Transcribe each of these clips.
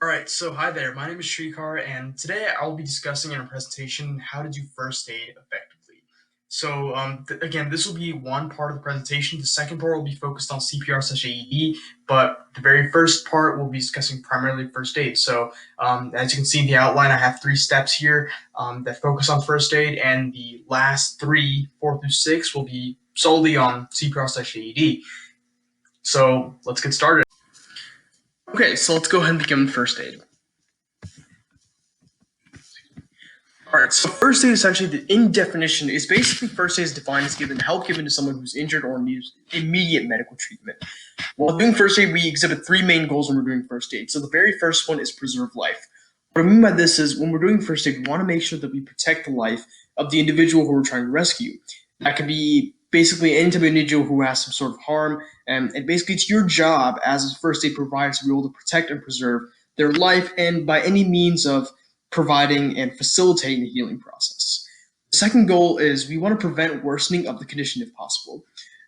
Alright, so hi there, my name is Shrikar, and today I'll be discussing in a presentation how to do first aid effectively. So, again, this will be one part of the presentation. The second part will be focused on CPR/AED, but the very first part will be discussing primarily first aid. So, as you can see in the outline, I have three steps here that focus on first aid, and the last three, four through six, will be solely on CPR/AED. So, let's get started. Okay, so let's go ahead and begin with first aid. All right, so first aid essentially, in definition, is basically first aid is defined as help given to someone who's injured or needs immediate medical treatment. While doing first aid, we exhibit three main goals when we're doing first aid. So the very first one is preserve life. What I mean by this is when we're doing first aid, we want to make sure that we protect the life of the individual who we're trying to rescue. That could be basically any type of individual who has some sort of harm, and basically it's your job as a first aid provider to be able to protect and preserve their life, and by any means of providing and facilitating the healing process. The second goal is we want to prevent worsening of the condition if possible.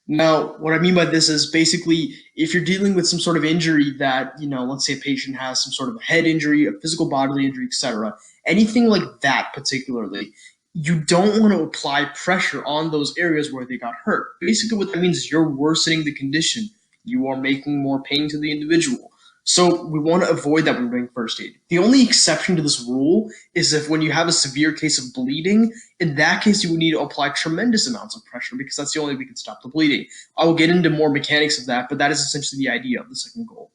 Now, what I mean by this is basically if you're dealing with some sort of injury that, let's say a patient has some sort of a head injury, a physical bodily injury, etc., anything like that particularly, you don't want to apply pressure on those areas where they got hurt. Basically, what that means is you're worsening the condition. You are making more pain to the individual. So we want to avoid that when we're doing first aid. The only exception to this rule is if when you have a severe case of bleeding, in that case you would need to apply tremendous amounts of pressure because that's the only way we can stop the bleeding. I will get into more mechanics of that, but that is essentially the idea of the second goal.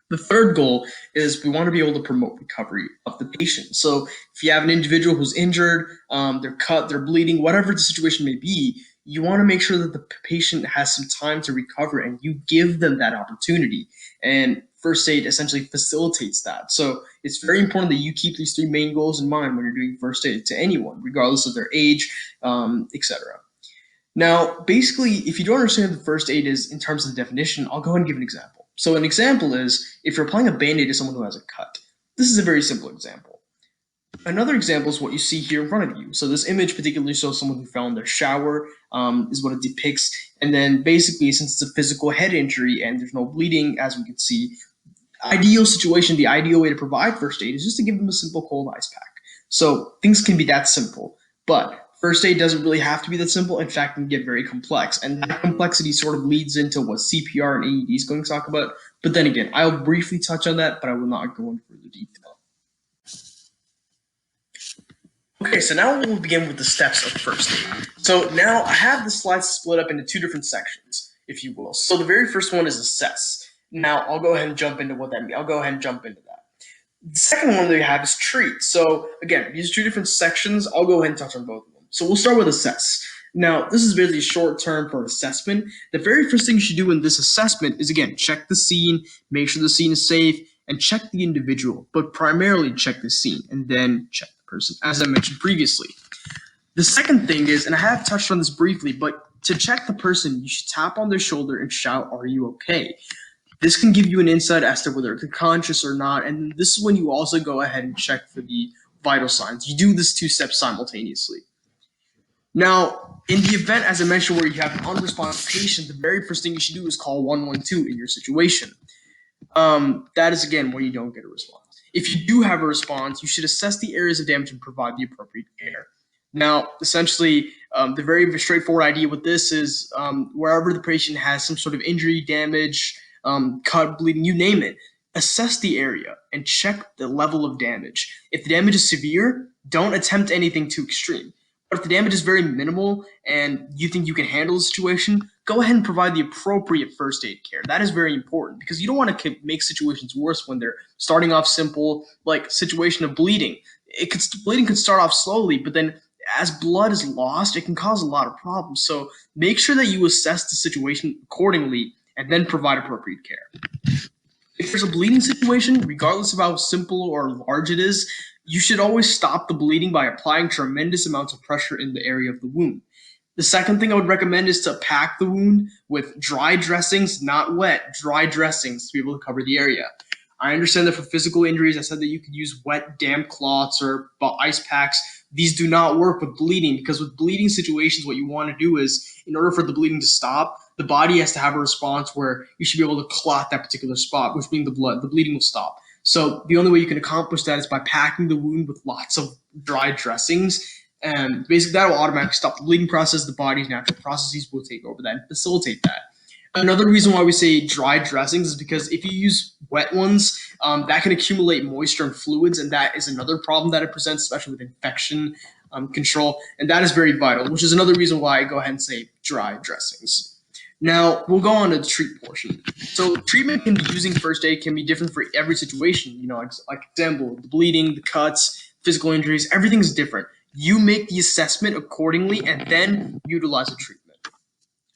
The third goal is we want to be able to promote recovery of the patient. So if you have an individual who's injured, they're cut, they're bleeding, whatever the situation may be, you want to make sure that the patient has some time to recover and you give them that opportunity. And first aid essentially facilitates that. So it's very important that you keep these three main goals in mind when you're doing first aid to anyone, regardless of their age, etc. Now, basically, if you don't understand what the first aid is in terms of the definition, I'll go ahead and give an example. So an example is if you're applying a Band-Aid to someone who has a cut. This is a very simple example. Another example is what you see here in front of you. So this image particularly shows someone who fell in their shower, is what it depicts. And then basically, since it's a physical head injury and there's no bleeding, as we can see, ideal situation, the ideal way to provide first aid is just to give them a simple cold ice pack. So things can be that simple, but first aid doesn't really have to be that simple. In fact, it can get very complex, and that complexity sort of leads into what CPR and AED is going to talk about. But then again, I'll briefly touch on that, but I will not go into further detail. Okay, so now we'll begin with the steps of first aid. So now I have the slides split up into two different sections, if you will. So the very first one is assess. Now I'll go ahead and jump into what that means. I'll go ahead and jump into that. The second one that we have is treat. So again, these are two different sections. I'll go ahead and touch on both of them. So we'll start with assess. Now, this is really short term for assessment. The very first thing you should do in this assessment is, again, check the scene, make sure the scene is safe, and check the individual, but primarily check the scene and then check the person, as I mentioned previously. The second thing is, and I have touched on this briefly, but to check the person, you should tap on their shoulder and shout, "Are you okay?" This can give you an insight as to whether they're conscious or not, and this is when you also go ahead and check for the vital signs. You do this two steps simultaneously. Now, in the event, as I mentioned, where you have an unresponsive patient, the very first thing you should do is call 112 in your situation. That is, again, when you don't get a response. If you do have a response, you should assess the areas of damage and provide the appropriate care. Now, essentially, the very straightforward idea with this is wherever the patient has some sort of injury, damage, cut, bleeding, you name it, assess the area and check the level of damage. If the damage is severe, don't attempt anything too extreme. But if the damage is very minimal and you think you can handle the situation, go ahead and provide the appropriate first aid care. That is very important because you don't want to make situations worse when they're starting off simple, like situation of bleeding. Bleeding could start off slowly, but then as blood is lost, it can cause a lot of problems. So make sure that you assess the situation accordingly and then provide appropriate care. If there's a bleeding situation, regardless of how simple or large it is, you should always stop the bleeding by applying tremendous amounts of pressure in the area of the wound. The second thing I would recommend is to pack the wound with dry dressings, not wet, dry dressings to be able to cover the area. I understand that for physical injuries, I said that you could use wet, damp cloths or ice packs. These do not work with bleeding because with bleeding situations, what you want to do is, in order for the bleeding to stop, the body has to have a response where you should be able to clot that particular spot, which means the bleeding will stop. So the only way you can accomplish that is by packing the wound with lots of dry dressings. And basically, that will automatically stop the bleeding process. The body's natural processes will take over that and facilitate that. Another reason why we say dry dressings is because if you use wet ones, that can accumulate moisture and fluids, and that is another problem that it presents, especially with infection control. And that is very vital, which is another reason why I go ahead and say dry dressings. Now we'll go on to the treat portion. So treatment can be using first aid can be different for every situation. Like example, the bleeding, the cuts, physical injuries, everything's different. You make the assessment accordingly and then utilize a treatment.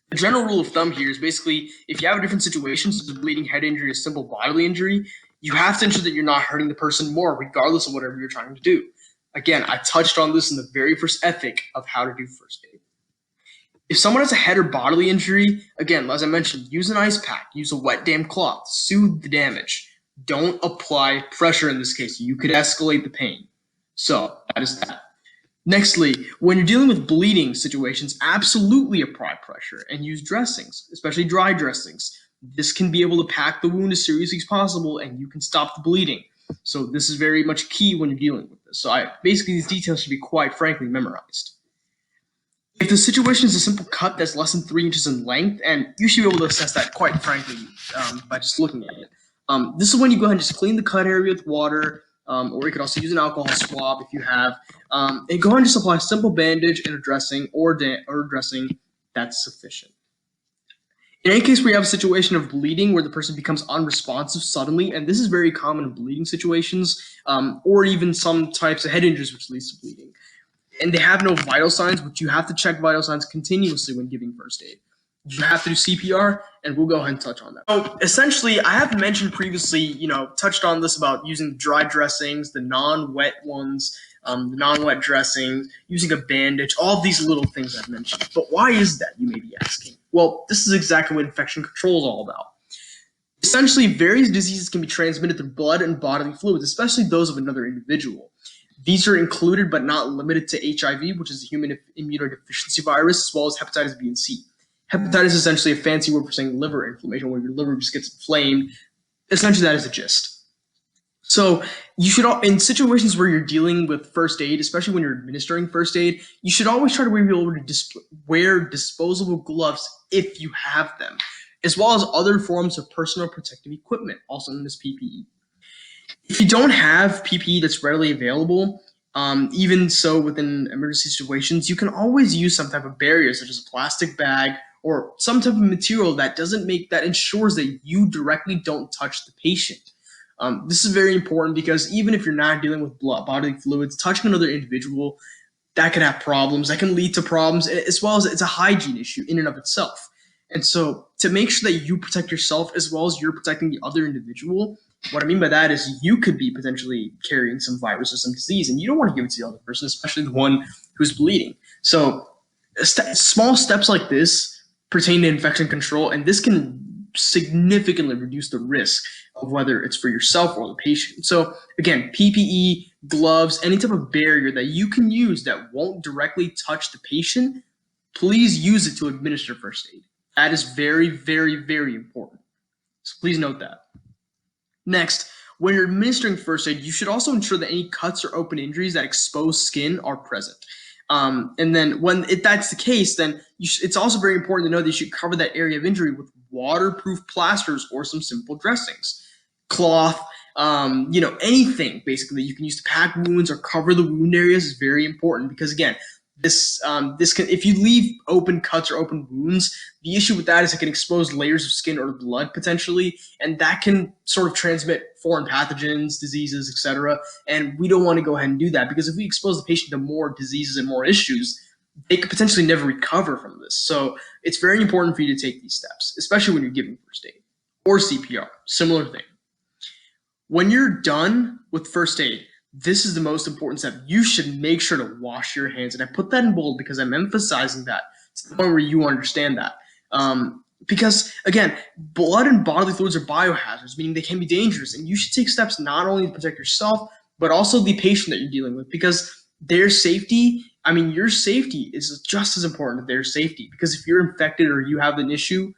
The general rule of thumb here is basically if you have a different situation, such as a bleeding head injury, a simple bodily injury, you have to ensure that you're not hurting the person more, regardless of whatever you're trying to do. Again, I touched on this in the very first ethic of how to do first aid. If someone has a head or bodily injury, again, as I mentioned, use an ice pack, use a wet, damp cloth, soothe the damage. Don't apply pressure in this case. You could escalate the pain. So that is that. Nextly, when you're dealing with bleeding situations, absolutely apply pressure and use dressings, especially dry dressings. This can be able to pack the wound as seriously as possible and you can stop the bleeding. So this is very much key when you're dealing with this. So basically these details should be quite frankly memorized. If the situation is a simple cut that's less than 3 inches in length, and you should be able to assess that quite frankly by just looking at it. This is when you go ahead and just clean the cut area with water, or you could also use an alcohol swab if you have. And go ahead and just apply a simple bandage and a dressing or dressing that's sufficient. In any case where you have a situation of bleeding where the person becomes unresponsive suddenly, and this is very common in bleeding situations, or even some types of head injuries which leads to bleeding, and they have no vital signs, which you have to check vital signs continuously when giving first aid. You have to do CPR, and we'll go ahead and touch on that. So essentially, I have mentioned previously, touched on this about using dry dressings, the non-wet ones, the non-wet dressings, using a bandage, all of these little things I've mentioned. But why is that, you may be asking? Well, this is exactly what infection control is all about. Essentially, various diseases can be transmitted through blood and bodily fluids, especially those of another individual. These are included but not limited to HIV, which is the human immunodeficiency virus, as well as hepatitis B and C. Hepatitis is essentially a fancy word for saying liver inflammation, where your liver just gets inflamed. Essentially, that is the gist. So you should, in situations where you're dealing with first aid, especially when you're administering first aid, you should always try to be able to wear disposable gloves if you have them, as well as other forms of personal protective equipment, also known as PPE. If you don't have PPE that's readily available, even so within emergency situations, you can always use some type of barrier, such as a plastic bag or some type of material that ensures that you directly don't touch the patient. This is very important because even if you're not dealing with bodily fluids, touching another individual, that can have problems, that can lead to problems, as well as it's a hygiene issue in and of itself. And so to make sure that you protect yourself as well as you're protecting the other individual, what I mean by that is you could be potentially carrying some virus or some disease, and you don't want to give it to the other person, especially the one who's bleeding. So small steps like this pertain to infection control, and this can significantly reduce the risk of whether it's for yourself or the patient. So again, PPE, gloves, any type of barrier that you can use that won't directly touch the patient, please use it to administer first aid. That is very, very, very important. So please note that. Next, when you're administering first aid, you should also ensure that any cuts or open injuries that expose skin are present. And then if that's the case, then it's also very important to know that you should cover that area of injury with waterproof plasters or some simple dressings. Cloth, anything basically that you can use to pack wounds or cover the wound areas is very important because again, this can, if you leave open cuts or open wounds, the issue with that is it can expose layers of skin or blood potentially, and that can sort of transmit foreign pathogens, diseases, etc. And we don't want to go ahead and do that because if we expose the patient to more diseases and more issues, they could potentially never recover from this. So it's very important for you to take these steps, especially when you're giving first aid or CPR, similar thing. When you're done with first aid, this is the most important step. You should make sure to wash your hands. And I put that in bold because I'm emphasizing that to the point where you understand that. Because, again, blood and bodily fluids are biohazards, meaning they can be dangerous. And you should take steps not only to protect yourself, but also the patient that you're dealing with. Because their safety, your safety is just as important as their safety. Because if you're infected or you have an issue,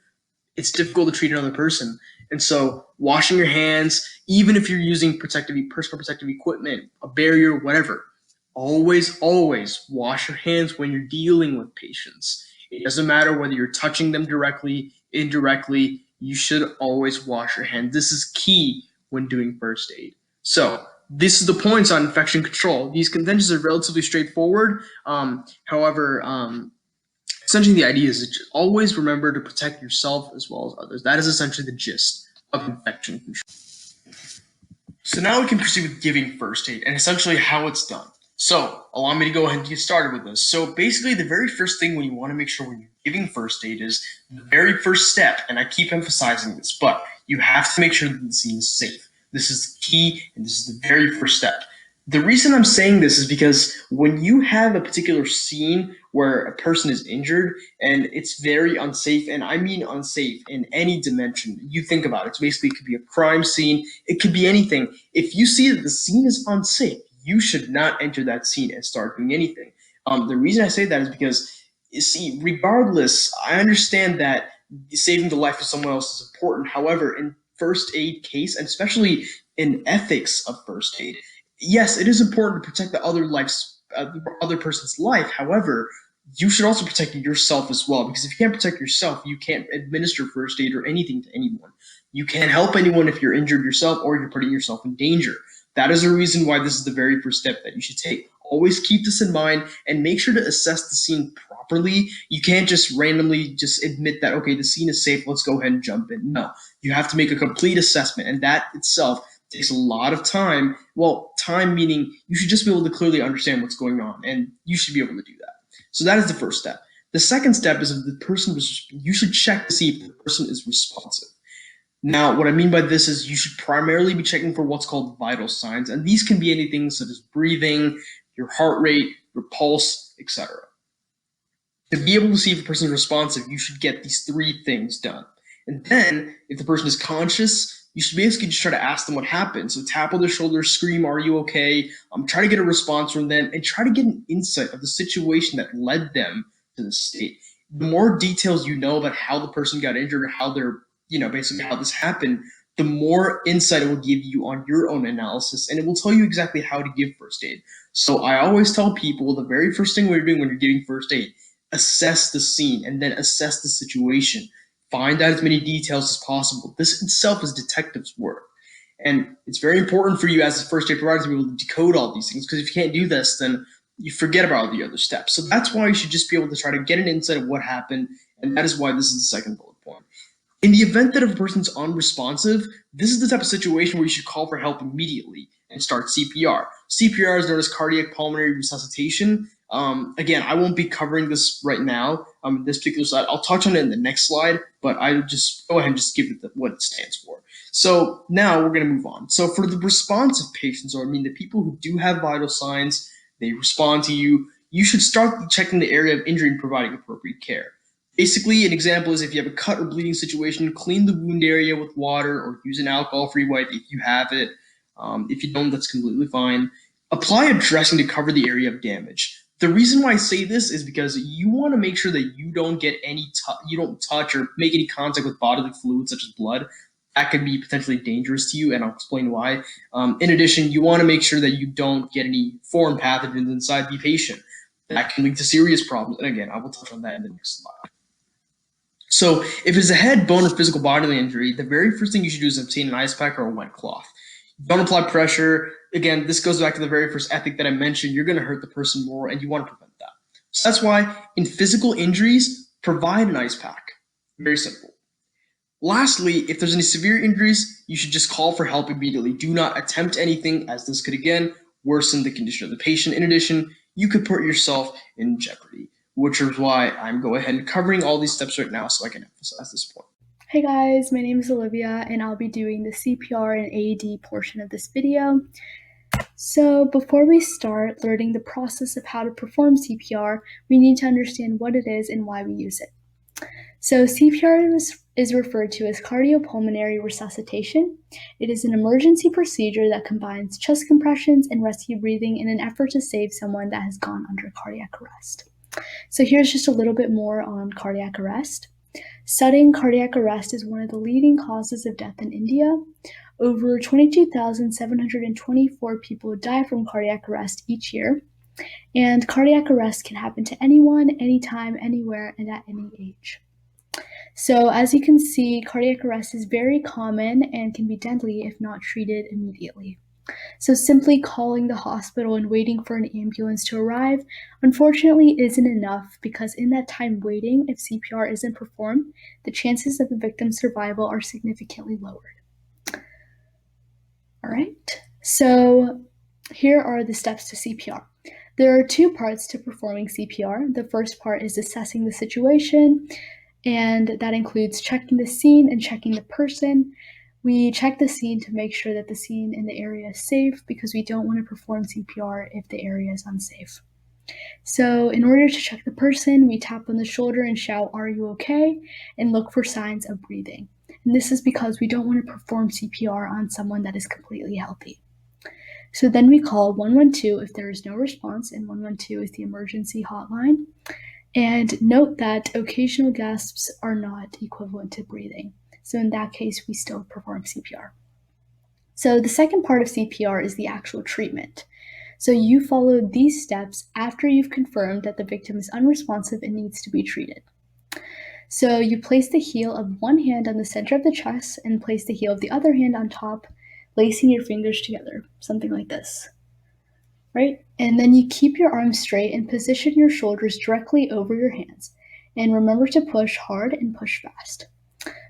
it's difficult to treat another person. And so washing your hands, even if you're using personal protective equipment, a barrier, whatever, always wash your hands when you're dealing with patients. It doesn't matter whether you're touching them directly, indirectly, you should always wash your hands. This is key when doing first aid. So this is the points on infection control. These conventions are relatively straightforward. However, essentially the idea is to always remember to protect yourself as well as others. That is essentially the gist of infection control. So now we can proceed with giving first aid and essentially how it's done. So allow me to go ahead and get started with this. So basically the very first thing when you want to make sure when you're giving first aid is the very first step, and I keep emphasizing this, but you have to make sure that the scene is safe. This is the key, and this is the very first step. The reason I'm saying this is because when you have a particular scene where a person is injured and it's very unsafe, and I mean unsafe in any dimension, you think about it. So basically, it could be a crime scene, it could be anything. If you see that the scene is unsafe, you should not enter that scene and start doing anything. The reason I say that is because, you see, regardless, I understand that saving the life of someone else is important. However, in first aid case, and especially in ethics of first aid, yes, it is important to protect the other person's life. However, you should also protect yourself as well, because if you can't protect yourself, you can't administer first aid or anything to anyone. You can't help anyone if you're injured yourself or you're putting yourself in danger. That is the reason why this is the very first step that you should take. Always keep this in mind and make sure to assess the scene properly. You can't just randomly just admit that, okay, the scene is safe, let's go ahead and jump in. No, you have to make a complete assessment, and that itself takes a lot of time. Well, time meaning you should just be able to clearly understand what's going on, and you should be able to do that. So that is the first step. The second step is if the person was, you should check to see if the person is responsive. Now, what I mean by this is you should primarily be checking for what's called vital signs, and these can be anything such as breathing, your heart rate, your pulse, etc. To be able to see if the person is responsive, you should get these three things done. And then, if the person is conscious, you should basically just try to ask them what happened. So tap on their shoulder, scream, "Are you okay?" Try to get a response from them, and try to get an insight of the situation that led them to this state. The more details you know about how the person got injured, or how they're, basically how this happened, the more insight it will give you on your own analysis, and it will tell you exactly how to give first aid. So I always tell people the very first thing we're doing when you're giving first aid, assess the scene and then assess the situation. Find out as many details as possible. This itself is detective's work. And it's very important for you as a first aid provider to be able to decode all these things, because if you can't do this, then you forget about all the other steps. So that's why you should just be able to try to get an insight of what happened, and that is why this is the second bullet point. In the event that a person's unresponsive, this is the type of situation where you should call for help immediately and start CPR. CPR is known as cardiac pulmonary resuscitation. Again, I won't be covering this right now. This particular slide, I'll touch on it in the next slide, but I just go ahead and just give it what it stands for. So now we're going to move on. So for the responsive patients, or I mean the people who do have vital signs, they respond to you, you should start checking the area of injury and providing appropriate care. Basically, an example is if you have a cut or bleeding situation, clean the wound area with water or use an alcohol-free wipe if you have it. If you don't, that's completely fine. Apply a dressing to cover the area of damage. The reason why I say this is because you want to make sure that you don't get you don't touch or make any contact with bodily fluids such as blood. That could be potentially dangerous to you, and I'll explain why. In addition, you want to make sure that you don't get any foreign pathogens inside the patient. That can lead to serious problems, and again, I will touch on that in the next slide. So if it's a head, bone, or physical bodily injury, the very first thing you should do is obtain an ice pack or a wet cloth. Don't apply pressure. Again, this goes back to the very first ethic that I mentioned. You're going to hurt the person more, and you want to prevent that. So that's why in physical injuries, provide an ice pack. Very simple. Lastly, if there's any severe injuries, you should just call for help immediately. Do not attempt anything, as this could again worsen the condition of the patient. In addition, you could put yourself in jeopardy, which is why I'm going ahead and covering all these steps right now so I can emphasize this point. Hey guys, my name is Olivia and I'll be doing the CPR and AED portion of this video. So before we start learning the process of how to perform CPR, we need to understand what it is and why we use it. So CPR is referred to as cardiopulmonary resuscitation. It is an emergency procedure that combines chest compressions and rescue breathing in an effort to save someone that has gone under cardiac arrest. So here's just a little bit more on cardiac arrest. Sudden cardiac arrest is one of the leading causes of death in India. Over 22,724 people die from cardiac arrest each year, and cardiac arrest can happen to anyone, anytime, anywhere, and at any age. So, as you can see, cardiac arrest is very common and can be deadly if not treated immediately. So, simply calling the hospital and waiting for an ambulance to arrive unfortunately isn't enough, because in that time waiting, if CPR isn't performed, the chances of the victim's survival are significantly lowered. All right, so here are the steps to CPR. There are two parts to performing CPR. The first part is assessing the situation, and that includes checking the scene and checking the person. We check the scene to make sure that the scene in the area is safe, because we don't want to perform CPR if the area is unsafe. So in order to check the person, we tap on the shoulder and shout, "Are you okay?" and look for signs of breathing. And this is because we don't want to perform CPR on someone that is completely healthy. So then we call 112 if there is no response, and 112 is the emergency hotline. And note that occasional gasps are not equivalent to breathing. So in that case, we still perform CPR. So the second part of CPR is the actual treatment. So you follow these steps after you've confirmed that the victim is unresponsive and needs to be treated. So you place the heel of one hand on the center of the chest and place the heel of the other hand on top, lacing your fingers together, something like this. Right? And then you keep your arms straight and position your shoulders directly over your hands. And remember to push hard and push fast.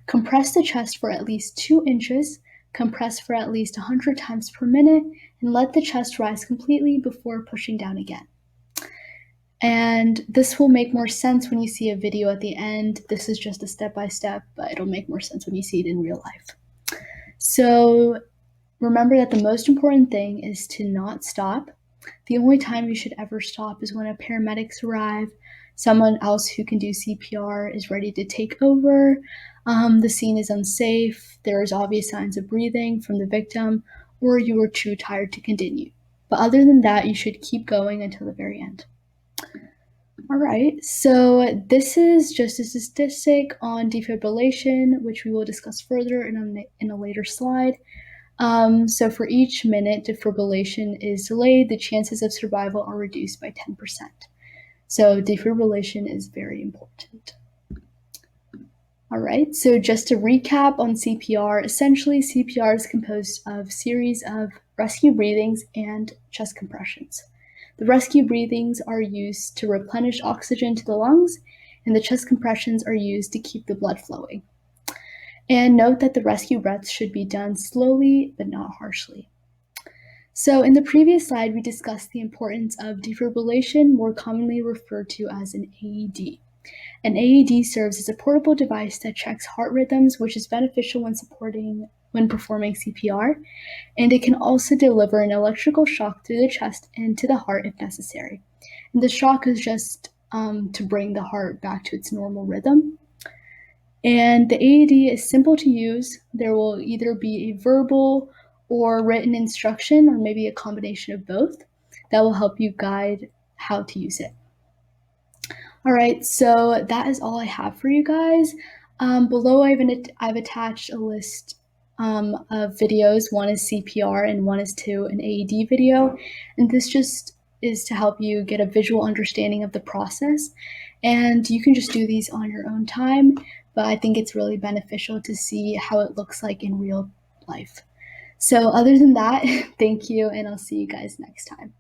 Compress the chest for at least 2 inches, compress for at least 100 times per minute, and let the chest rise completely before pushing down again. And this will make more sense when you see a video at the end. This is just a step-by-step, but it'll make more sense when you see it in real life. So remember that the most important thing is to not stop. The only time you should ever stop is when a paramedics arrive, someone else who can do CPR is ready to take over, the scene is unsafe, there is obvious signs of breathing from the victim, or you are too tired to continue. But other than that, you should keep going until the very end. All right, so this is just a statistic on defibrillation, which we will discuss further in a later slide. So for each minute defibrillation is delayed, the chances of survival are reduced by 10%. So defibrillation is very important. All right, so just to recap on CPR, essentially CPR is composed of a series of rescue breathings and chest compressions. The rescue breathings are used to replenish oxygen to the lungs, and the chest compressions are used to keep the blood flowing. And note that the rescue breaths should be done slowly but not harshly. So in the previous slide, we discussed the importance of defibrillation, more commonly referred to as an AED. An AED serves as a portable device that checks heart rhythms, which is beneficial when performing CPR, and it can also deliver an electrical shock through the chest and to the heart if necessary. And the shock is just to bring the heart back to its normal rhythm. And the AED is simple to use. There will either be a verbal or written instruction, or maybe a combination of both, that will help you guide how to use it. All right, so that is all I have for you guys. Below, I've attached a list of videos. One is CPR and one is to an AED video. And this just is to help you get a visual understanding of the process. And you can just do these on your own time, but I think it's really beneficial to see how it looks like in real life. So other than that, thank you, and I'll see you guys next time.